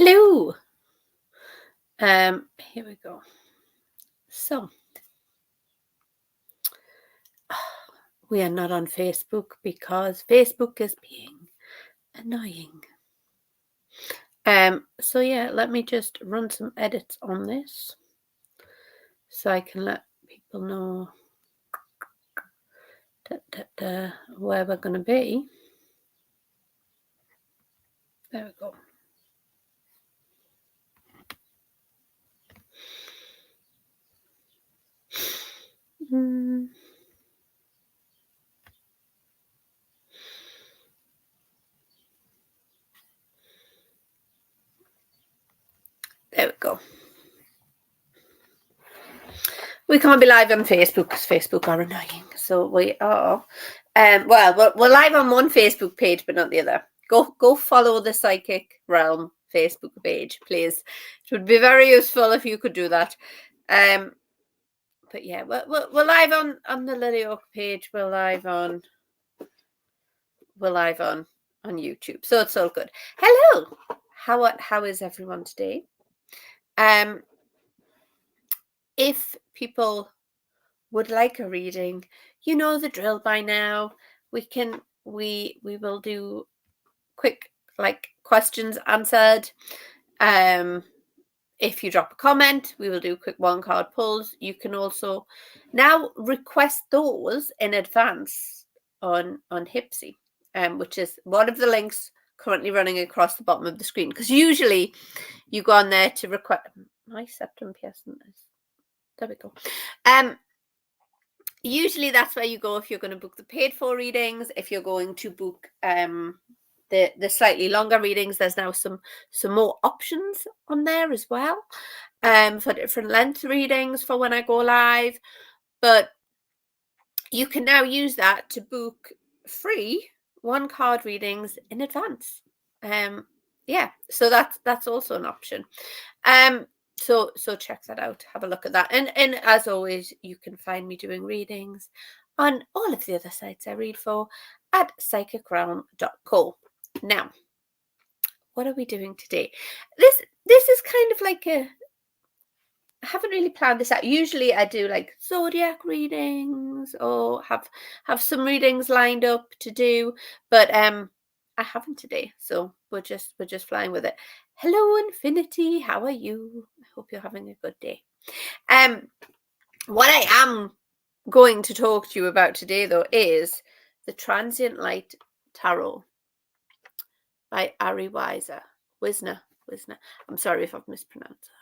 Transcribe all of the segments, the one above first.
Hello. Here we go. So we are not on Facebook because Facebook is being annoying. So yeah, let me just run some edits on this so I can let people know where we're going to be. There we go. There we go. We can't be live on Facebook because Facebook are annoying. So we are. Well, we're live on one Facebook page, but not the other. Go follow the Psychic Realm Facebook page, please. It would be very useful if you could do that. But yeah, we're live on the Lily Oak page. We're live on YouTube, so it's all good. Hello, how is everyone today? If people would like a reading, you know the drill by now. We will do quick questions answered. If you drop a comment, we will do quick one card pulls. You can also now request those in advance on Hipsy, which is one of the links currently running across the bottom of the screen, because usually you go on there to request my septum piercing. There we go. Usually that's where you go if you're going to book the paid for readings. If you're going to book the slightly longer readings, there's now some more options on there as well, for different length readings for when I go live. But you can now use that to book free one card readings in advance. Yeah, so that's also an option. So check that out, have a look at that. And as always, you can find me doing readings on all of the other sites I read for at psychicrealm.co. Now, what are we doing today? This is kind of like I haven't really planned this out. Usually I do like zodiac readings or have some readings lined up to do, but I haven't today, so we're just flying with it. Hello, Infinity. How are you? I hope you're having a good day. What I am going to talk to you about today, though, is the Transient Light Tarot by Ari Wisner. I'm sorry if I've mispronounced that.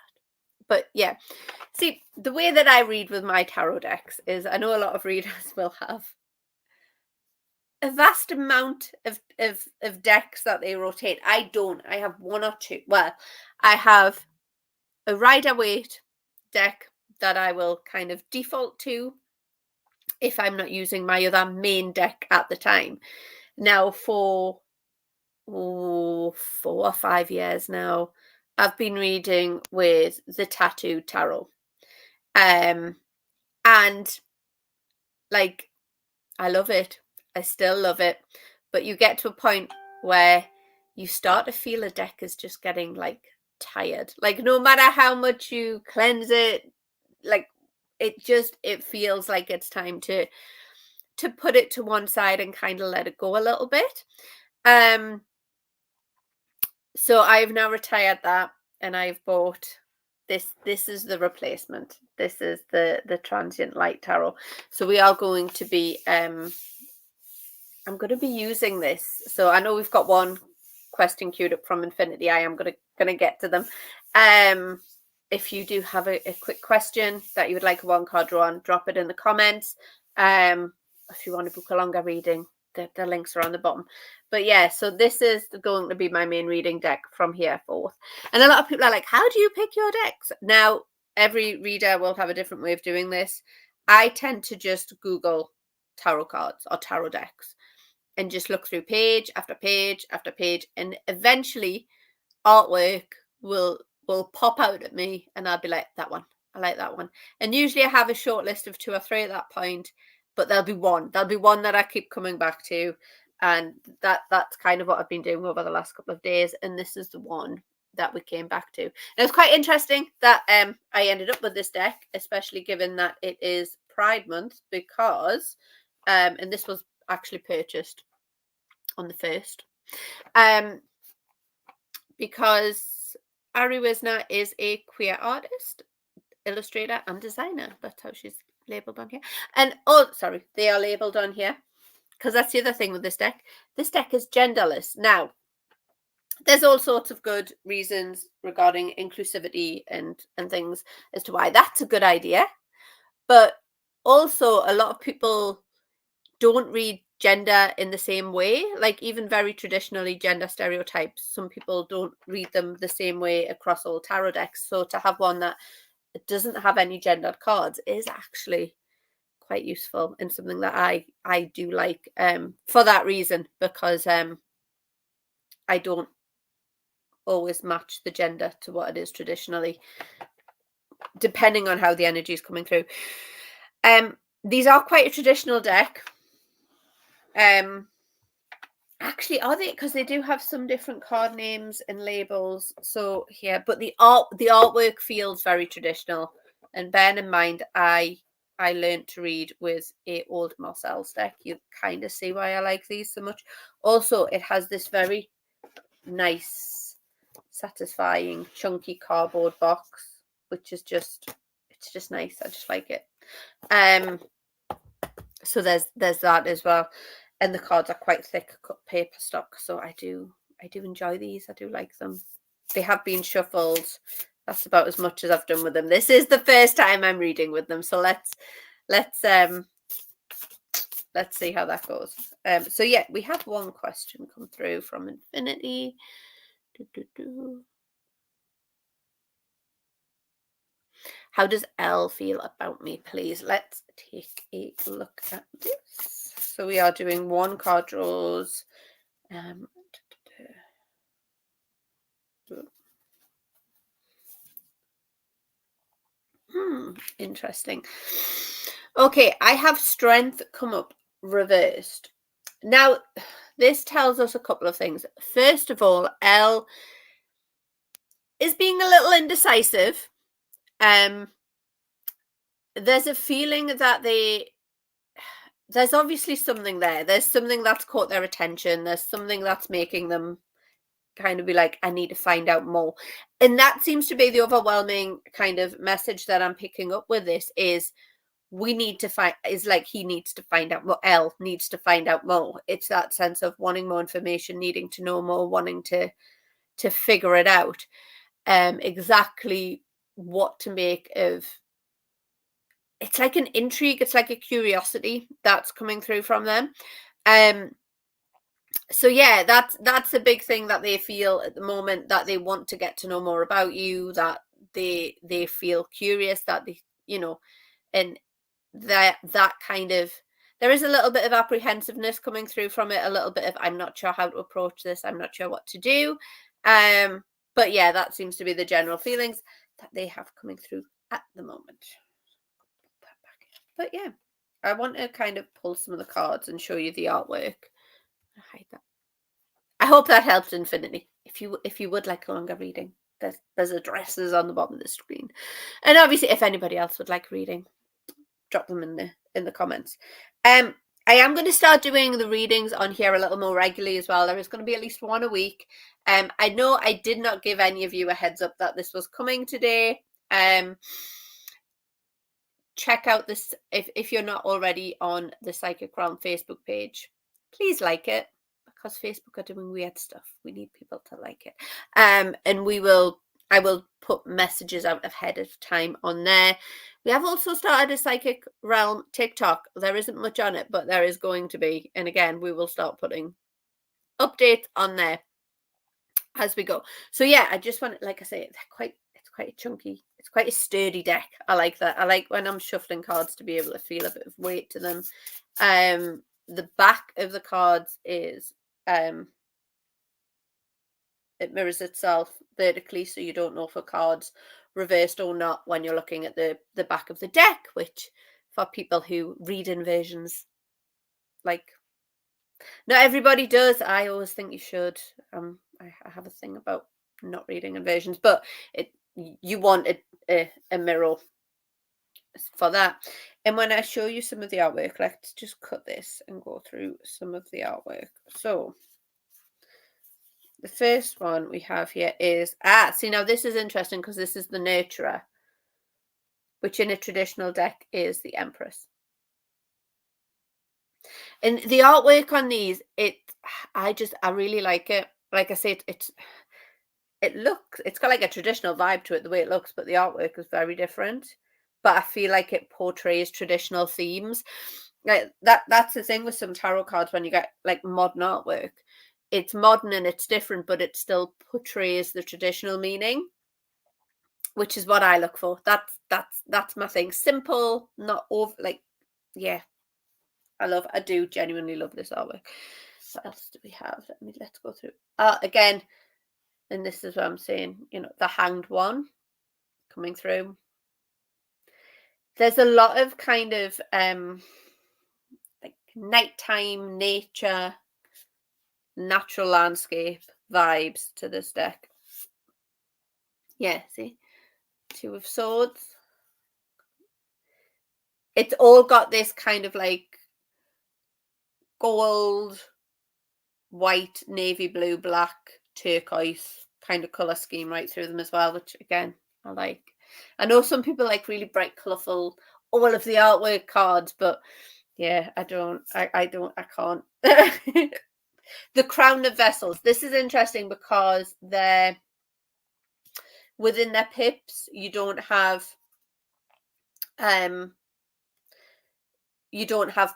But yeah, see, the way that I read with my tarot decks is, I know a lot of readers will have a vast amount of decks that they rotate. I don't. I have one or two. Well, I have a Rider-Waite deck that I will kind of default to if I'm not using my other main deck at the time. Now, for 4 or 5 years now, I've been reading with the Tattoo Tarot. And like, I love it. I still love it. But you get to a point where you start to feel a deck is just getting like tired. Like, no matter how much you cleanse it, like it feels like it's time to put it to one side and kind of let it go a little bit. So I've now retired that, and I've bought this. This is the replacement. This is the Transient Light Tarot. So we are going to be I'm going to be using this. So I know we've got one question queued up from Infinity. I am going to get to them. If you do have a quick question that you would like a one card draw on, drop it in the comments. If you want to book a longer reading, the links are on the bottom. But yeah, so this is going to be my main reading deck from here forth. And a lot of people are like, how do you pick your decks? Now, every reader will have a different way of doing this. I tend to just Google tarot cards or tarot decks and just look through page after page after page, and eventually artwork will pop out at me and I'll be like, that one, I like that one. And usually I have a short list of 2 or 3 at that point, but there'll be one that I keep coming back to, and that's kind of what I've been doing over the last couple of days. And this is the one we came back to. And it's quite interesting that I ended up with this deck, especially given that it is Pride Month, because and this was actually purchased on the 1st, because Ari Wisner is a queer artist, illustrator, and designer. That's how she's labeled on here. And oh, sorry, they are labeled on here, because that's the other thing with this deck. This deck is genderless. Now, there's all sorts of good reasons regarding inclusivity and things as to why that's a good idea. But also, a lot of people don't read gender in the same way. Like, even very traditionally gender stereotypes, some people don't read them the same way across all tarot decks. So to have one that doesn't have any gendered cards is actually quite useful, and something that I do like, for that reason, because I don't always match the gender to what it is traditionally, depending on how the energy is coming through. These are quite a traditional deck. Actually, are they? Because they do have some different card names and labels. So yeah, but the artwork feels very traditional. And bear in mind, I learned to read with a old Marcel's deck. You kind of see why I like these so much. Also, it has this very nice, satisfying, chunky cardboard box, which is it's just nice. I just like it. So there's that as well. And the cards are quite thick cut paper stock, so I do enjoy these. I do like them. They have been shuffled. That's about as much as I've done with them. This is the first time I'm reading with them, so let's see how that goes. So yeah, we have one question come through from Infinity. How does Elle feel about me, please? Let's take a look at this. So we are doing one card draws. Interesting. Okay, I have strength come up reversed. Now, this tells us a couple of things. First of all, Elle is being a little indecisive. There's a feeling that there's obviously something there. There's something that's caught their attention. There's something that's making them kind of be like, I need to find out more. And that seems to be the overwhelming kind of message that I'm picking up with this is he needs to find out more. Elle needs to find out more. It's that sense of wanting more information, needing to know more, wanting to figure it out. Exactly what to make of. It's like an intrigue. It's like a curiosity that's coming through from them. So yeah, that's a big thing that they feel at the moment, that they want to get to know more about you, that they feel curious, that they, and that kind of, there is a little bit of apprehensiveness coming through from it, a little bit of, I'm not sure how to approach this, I'm not sure what to do. But yeah, that seems to be the general feelings that they have coming through at the moment. But yeah, I want to kind of pull some of the cards and show you the artwork. I hide that. I hope that helped, Infinity. If you would like a longer reading, there's addresses on the bottom of the screen. And obviously, if anybody else would like reading, drop them in the comments. I am going to start doing the readings on here a little more regularly as well. There is going to be at least one a week. I know I did not give any of you a heads up that this was coming today. Check out this if you're not already on the Psychic Realm Facebook page. Please like it, because Facebook are doing weird stuff. We need people to like it. And I will put messages out ahead of time on there. We have also started a Psychic Realm TikTok. There isn't much on it, but there is going to be. And again, we will start putting updates on there as we go. So yeah, I just want, like I say, it's quite a chunky, it's quite a sturdy deck. I like that. I like when I'm shuffling cards to be able to feel a bit of weight to them. The back of the cards is it mirrors itself vertically, so you don't know if a card's reversed or not when you're looking at the back of the deck, which for people who read inversions, like, not everybody does. I always think you should. I have a thing about not reading inversions, but you want a mirror for that. And when I show you some of the artwork, let's just cut this and go through some of the artwork. So the first one we have here is, see, now this is interesting because this is the nurturer, which in a traditional deck is the Empress. And the artwork on these, I really like it. Like I said, it's got like a traditional vibe to it, the way it looks, but the artwork is very different. But I feel like it portrays traditional themes. Like that's the thing with some tarot cards when you get like modern artwork. It's modern and it's different, but it still portrays the traditional meaning, which is what I look for. That's my thing. Simple, not over, like, yeah. I do genuinely love this artwork. What else do we have? Let's go through. Again, and this is what I'm saying, the Hanged One coming through. There's a lot of kind of like nighttime nature, natural landscape vibes to this deck. Yeah, see? Two of Swords. It's all got this kind of like gold, white, navy blue, black, turquoise kind of color scheme right through them as well, which again, I like. I know some people like really bright, colorful, all of the artwork cards, but yeah, I can't. The Crown of Vessels. This is interesting because they're within their pips. You don't have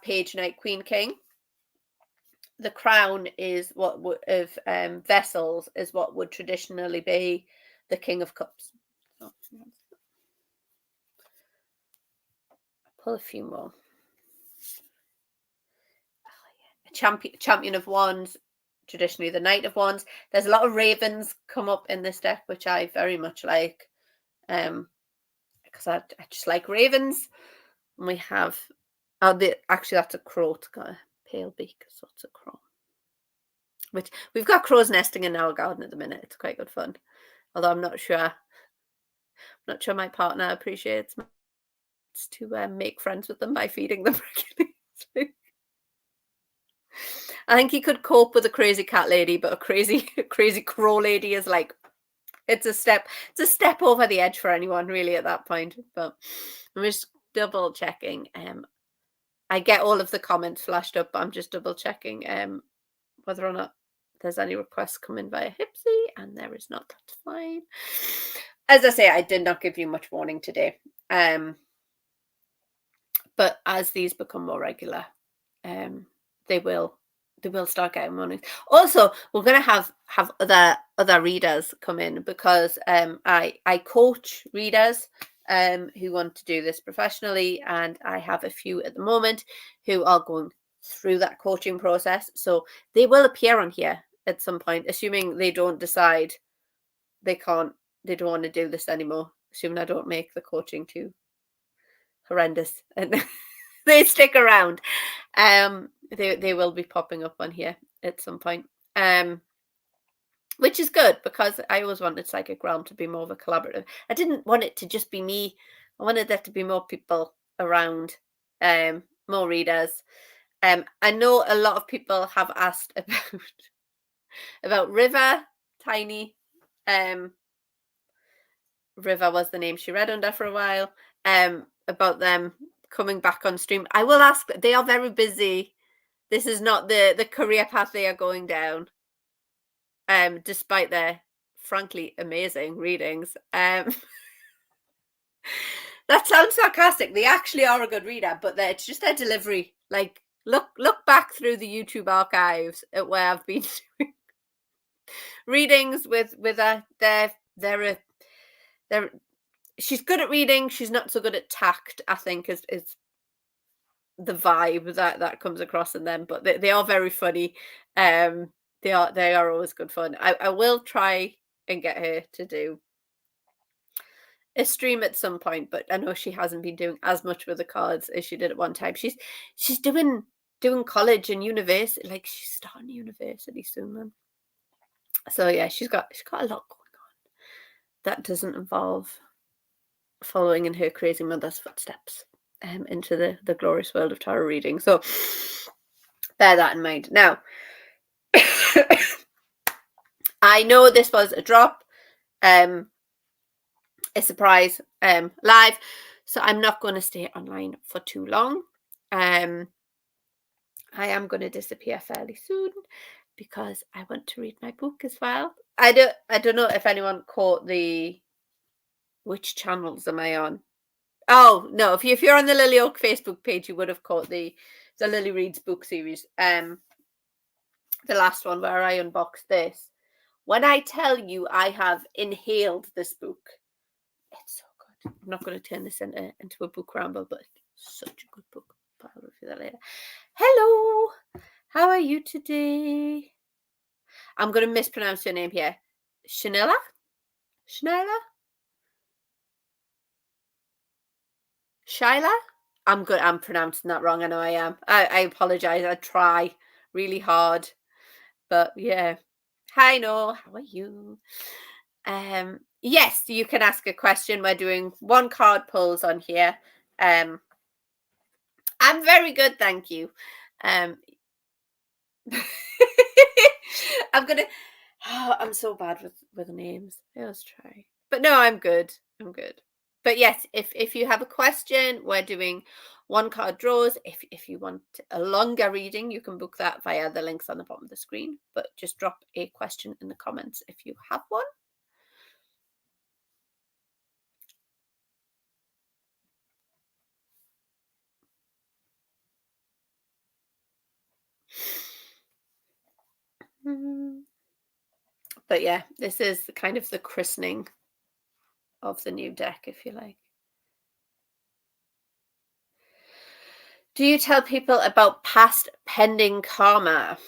Page, Knight, Queen, King. The crown is what would of vessels is what would traditionally be the King of Cups. So, pull a few more. Champion of Wands, traditionally the Knight of Wands. There's a lot of ravens come up in this deck, which I very much like, because I just like ravens. And we have, actually that's a crow. It's got a pale beak, so it's a crow. Which we've got crows nesting in our garden at the minute. It's quite good fun, although I'm not sure my partner appreciates to make friends with them by feeding them regularly. I think he could cope with a crazy cat lady, but a crazy crow lady is like, it's a step over the edge for anyone really at that point. But I'm just double checking. I get all of the comments flashed up, but I'm just double checking whether or not there's any requests coming via Hipsy, and there is not. That's fine. As I say, I did not give you much warning today. But as these become more regular, they will start getting warnings. Also, we're going to have other readers come in because I coach readers who want to do this professionally, and I have a few at the moment who are going through that coaching process. So they will appear on here at some point, assuming they don't decide they don't want to do this anymore, assuming I don't make the coaching too horrendous and they stick around. They will be popping up on here at some point, which is good because I always wanted Psychic Realm to be more of a collaborative. I didn't want it to just be me. I wanted there to be more people around, more readers. I know a lot of people have asked about River, Tiny. River was the name she read under for a while. About them coming back on stream. I will ask. They are very busy. This is not the career path they are going down. Despite their frankly amazing readings. That sounds sarcastic. They actually are a good reader, but it's just their delivery. Like, look back through the YouTube archives at where I've been doing readings with her. She's good at reading. She's not so good at tact, I think, is the vibe that comes across in them. But they are very funny. They are always good fun. I will try and get her to do a stream at some point, but I know she hasn't been doing as much with the cards as she did at one time. She's doing college and university. Like, she's starting university soon, man. So yeah, she's got a lot going that doesn't involve following in her crazy mother's footsteps into the glorious world of tarot reading. So bear that in mind. Now, I know this was a drop, a surprise live, so I'm not going to stay online for too long. I am going to disappear fairly soon because I want to read my book as well. I don't know if anyone caught which channels am I on? Oh no, if you're on the Lily Oak Facebook page, you would have caught the Lily Reads book series. The last one where I unboxed this. When I tell you I have inhaled this book, it's so good. I'm not going to turn this into a book ramble, but it's such a good book. But I'll review that later. Hello, how are you today? I'm going to mispronounce your name here. Shanella? Shyla? I'm good. I'm pronouncing that wrong. I know I am. I apologize. I try really hard. But yeah. Hi, No. How are you? Yes, you can ask a question. We're doing 1 card pulls on here. I'm very good, thank you. I'm so bad with names. I always try. But no, I'm good. I'm good. But yes, if you have a question, we're doing 1 card draws. If you want a longer reading, you can book that via the links on the bottom of the screen. But just drop a question in the comments if you have one. But yeah, this is kind of the christening of the new deck, if you like. Do you tell people about past pending karma?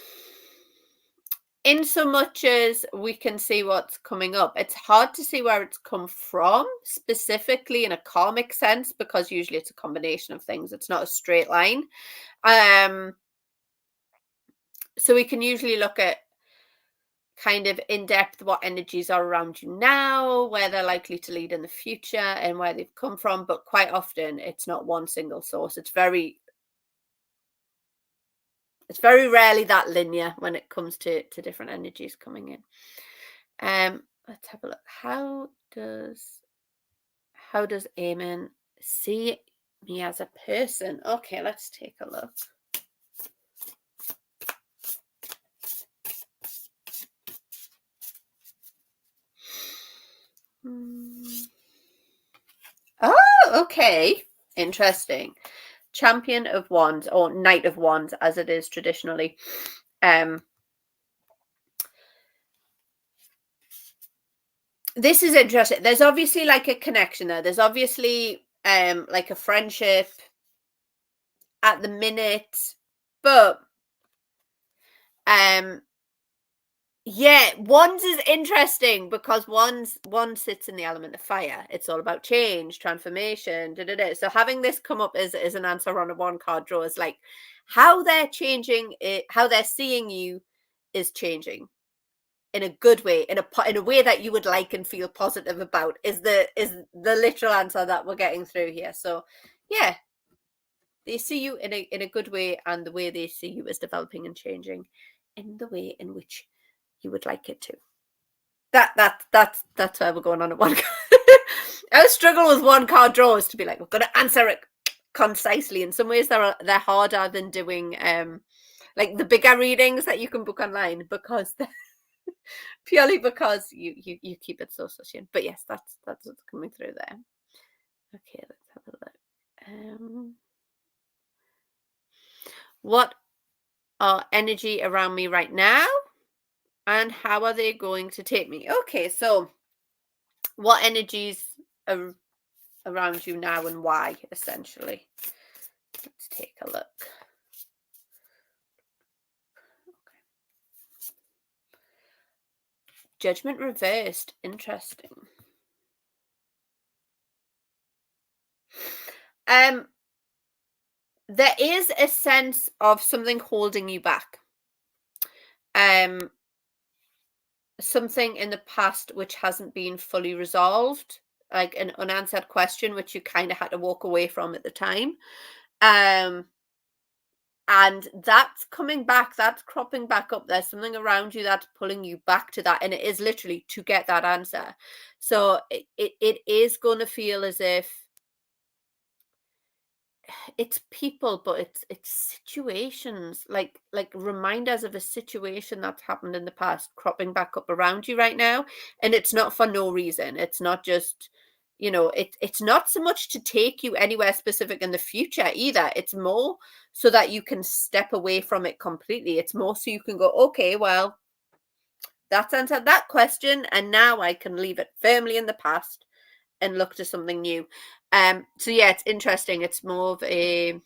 In so much as we can see what's coming up, it's hard to see where it's come from, specifically in a karmic sense, because usually it's a combination of things. It's not a straight line. So we can usually look at kind of in depth what energies are around you now, where they're likely to lead in the future, and where they've come from. But quite often it's not one single source. It's very rarely that linear when it comes to different energies coming in. Let's have a look. How does Eamon see me as a person? Okay, let's take a look. Oh, okay. Interesting. Champion of Wands, or Knight of Wands, as it is traditionally. This is interesting. There's obviously like a connection there. There's obviously like a friendship at the minute, but yeah, Wands is interesting because Wands sits in the element of fire. It's all about change, transformation. So having this come up as an answer on a 1 card draw is like how they're changing it, how they're seeing you is changing in a good way, in a way that you would like and feel positive about is the literal answer that we're getting through here. So yeah, they see you in a good way, and the way they see you is developing and changing in the way in which you would like it to. That's where we're going on at 1 card. I struggle with 1 card draws to be like, we're going to answer it concisely. In some ways they're harder than doing like the bigger readings that you can book online, because purely because you keep it so succinct. But yes, that's what's coming through there. Okay, let's have a look. What are energy around me right now, and how are they going to take me? Okay, so what energies are around you now and why, essentially? Let's take a look. Judgment reversed. Interesting. There is a sense of something holding you back. something in the past which hasn't been fully resolved, like an unanswered question which you kind of had to walk away from at the time. And that's coming back, that's cropping back up. There's something around you that's pulling you back to that, and it is literally to get that answer. So it is going to feel as if it's people, but it's situations, like reminders of a situation that's happened in the past cropping back up around you right now. And it's not for no reason. It's not just, it's not so much to take you anywhere specific in the future either. It's more so that you can step away from it completely. It's more so you can go, okay, well, that's answered that question, and now I can leave it firmly in the past and look to something new. So yeah, it's interesting. It's more of a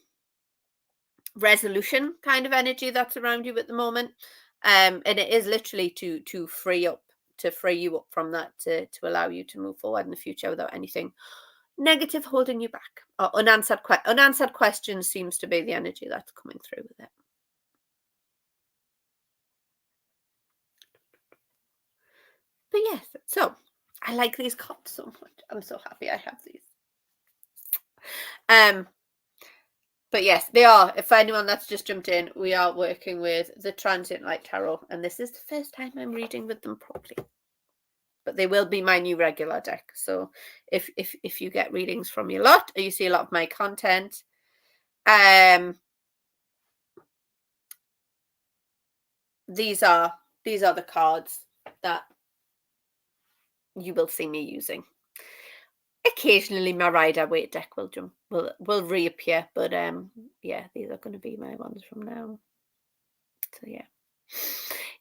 resolution kind of energy that's around you at the moment. And it is literally to free you up from that, to allow you to move forward in the future without anything negative holding you back. Or unanswered questions seems to be the energy that's coming through with it. But yes, so I like these cards so much. I'm so happy I have these. But yes, they are. If anyone that's just jumped in, we are working with the Transient Light Tarot, and this is the first time I'm reading with them properly. But they will be my new regular deck. So if you get readings from me a lot, or you see a lot of my content, these are the cards that you will see me using. Occasionally my Rider-Waite deck will reappear, but yeah, these are going to be my ones from now. So yeah.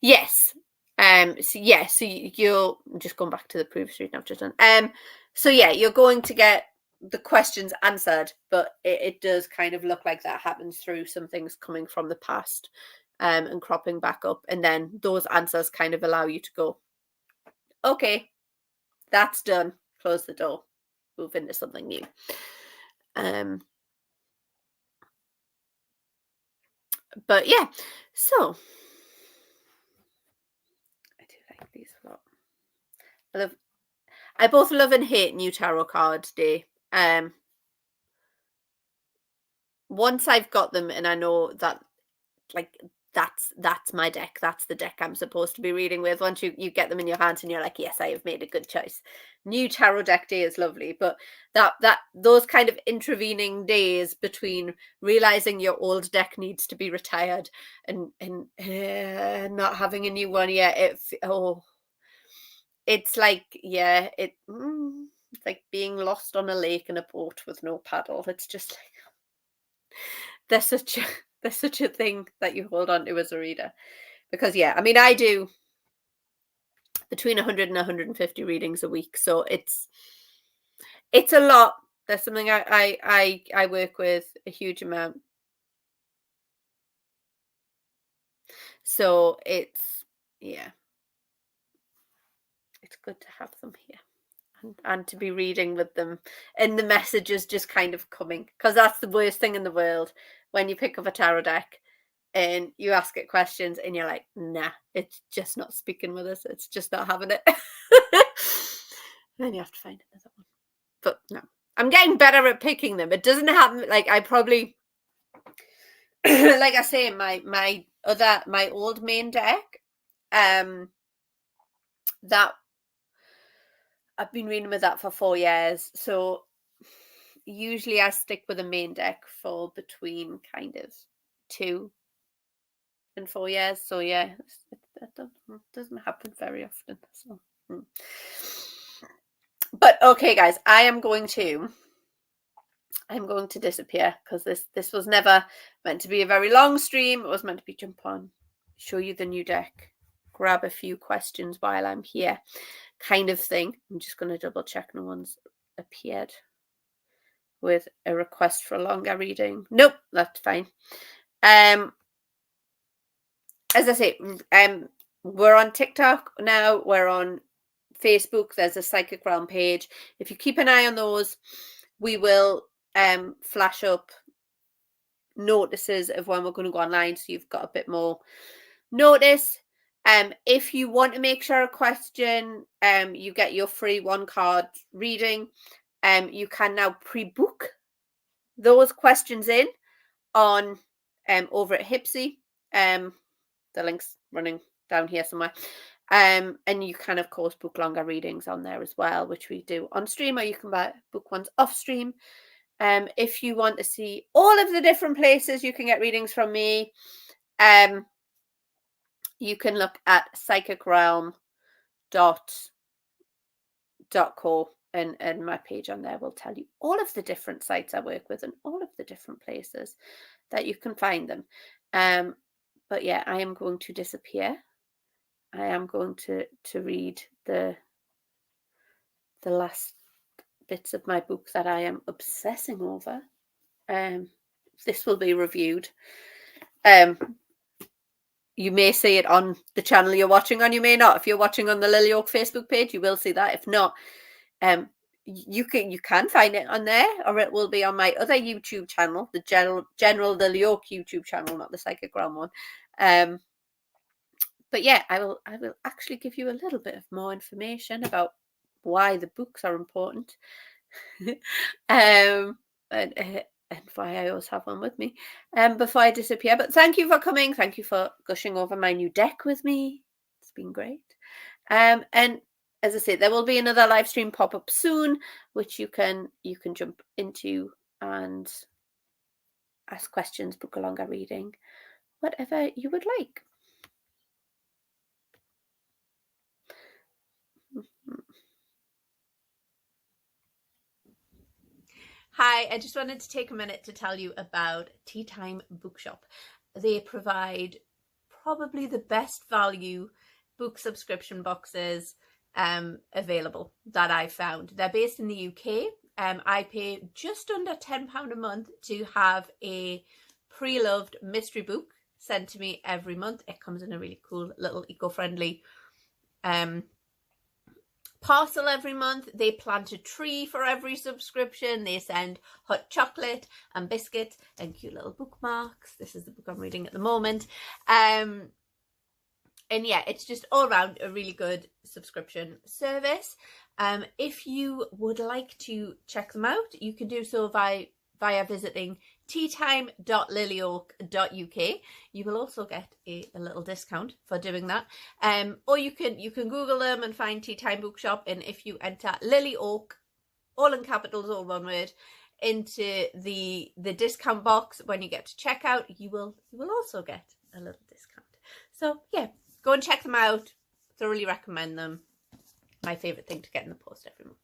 Yes. So you're just going back to the previous reading I've just done. So yeah, you're going to get the questions answered, but it does kind of look like that happens through some things coming from the past, and cropping back up, and then those answers kind of allow you to go, okay, that's done. Close the door. Move into something new. But yeah, so I do like these a lot. I both love and hate new tarot cards day. Once I've got them and I know that, like, that's my deck, that's the deck I'm supposed to be reading with. Once you get them in your hands and you're like, yes, I have made a good choice. New tarot deck day is lovely, but those kind of intervening days between realizing your old deck needs to be retired and not having a new one yet, it's like, yeah, it's like being lost on a lake in a boat with no paddle. It's just like, there's such a thing that you hold on to as a reader. Because yeah, I mean, I do between 100 and 150 readings a week, so it's a lot. There's something I work with a huge amount. So it's good to have them here. And to be reading with them, and the messages just kind of coming, because that's the worst thing in the world when you pick up a tarot deck and you ask it questions and you're like, nah, it's just not speaking with us, it's just not having it. Then you have to find another one. But no, I'm getting better at picking them. It doesn't happen, like, I probably like I say, my old main deck, that I've been reading with that for 4 years. So usually I stick with a main deck for between kind of 2 and 4 years. So yeah, that doesn't happen very often. So, But okay, guys, I'm going to disappear, because this was never meant to be a very long stream. It was meant to be jump on, show you the new deck, grab a few questions while I'm here, kind of thing. I'm just going to double check no one's appeared with a request for a longer reading. Nope, that's fine. As I say, we're on TikTok now, we're on Facebook, there's a Psychic Realm page. If you keep an eye on those, we will flash up notices of when we're going to go online, so you've got a bit more notice. If you want to make sure a question, you get your free 1-card reading. You can now pre-book those questions in on over at Hipsy. The link's running down here somewhere. And you can, of course, book longer readings on there as well, which we do on stream, or you can book ones off stream. If you want to see all of the different places you can get readings from me, you can look at psychicrealm.co, and my page on there will tell you all of the different sites I work with and all of the different places that you can find them. But yeah, I am going to disappear. I am going to read the last bits of my book that I am obsessing over. This will be reviewed. You may see it on the channel you're watching on, you may not. If you're watching on the Lily Oak Facebook page, you will see that. If not, you can find it on there, or it will be on my other YouTube channel, the General Lily Oak YouTube channel, not the Psychic Realm one. But yeah, I will actually give you a little bit of more information about why the books are important. And why I always have one with me before I disappear. But thank you for coming. Thank you for gushing over my new deck with me. It's been great. And as I say, there will be another live stream pop up soon, which you can jump into and ask questions, book a longer reading, whatever you would like. Hi, I just wanted to take a minute to tell you about Tea Time Bookshop. They provide probably the best value book subscription boxes available that I've found. They're based in the UK. I pay just under £10 a month to have a pre-loved mystery book sent to me every month. It comes in a really cool little eco-friendly parcel every month. They plant a tree for every subscription. They send hot chocolate and biscuits and cute little bookmarks. This is the book I'm reading at the moment. And yeah, it's just all around a really good subscription service. If you would like to check them out, you can do so via visiting teatime.lilyoak.uk. You will also get a little discount for doing that. Or you can Google them and find Tea Time Bookshop, and if you enter Lily Oak, all in capitals, all one word, into the discount box when you get to checkout, you will also get a little discount. So yeah, go and check them out. Thoroughly recommend them. My favorite thing to get in the post every month.